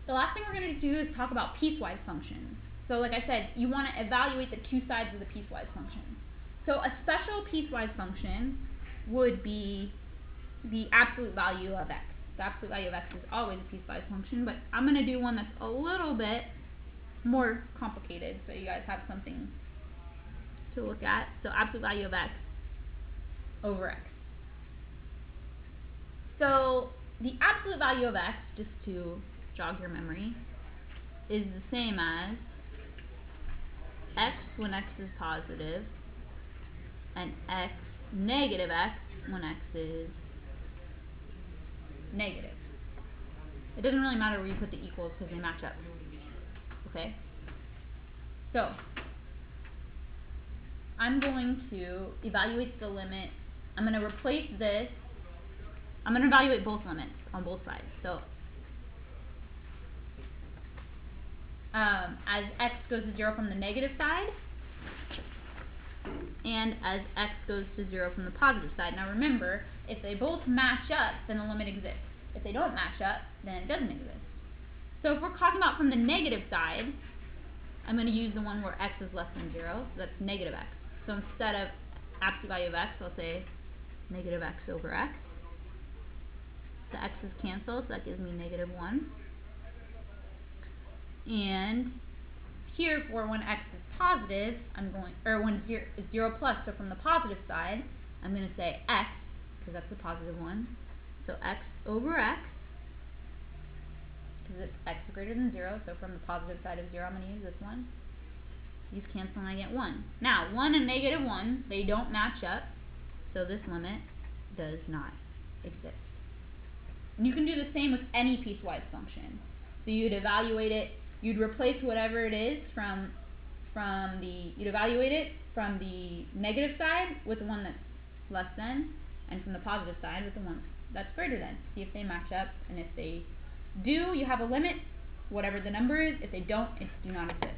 the last thing we're going to do is talk about piecewise functions. So like I said, you want to evaluate the two sides of the piecewise function. So a special piecewise function would be the absolute value of x. The absolute value of x is always a piecewise function, but I'm going to do one that's a little bit more complicated so you guys have something to look at. So absolute value of x over x. So the absolute value of x, just to jog your memory, is the same as x when x is positive and x negative x when x is negative. It doesn't really matter where you put the equals because they match up. Okay? So I'm going to evaluate the limit. I'm going to replace this. I'm going to evaluate both limits on both sides. So as x goes to 0 from the negative side, and as x goes to 0 from the positive side. Now remember, if they both match up, then the limit exists. If they don't match up, then it doesn't exist. So if we're talking about from the negative side, I'm going to use the one where x is less than 0, so that's negative x. So instead of absolute value of x, I'll say negative x over x. The x's cancel, so that gives me negative 1. And here, for when x is positive, when 0 plus, so from the positive side, I'm going to say x, because that's the positive one. So x over x, because it's x is greater than 0, so from the positive side of 0, I'm going to use this one. These cancel and I get 1. Now, 1 and negative 1, they don't match up, so this limit does not exist. And you can do the same with any piecewise function. So you'd evaluate it, you'd replace whatever it is you'd evaluate it from the negative side with the one that's less than, and from the positive side with the one that's greater than. See if they match up, and if they do, you have a limit, whatever the number is. If they don't, it do not exist.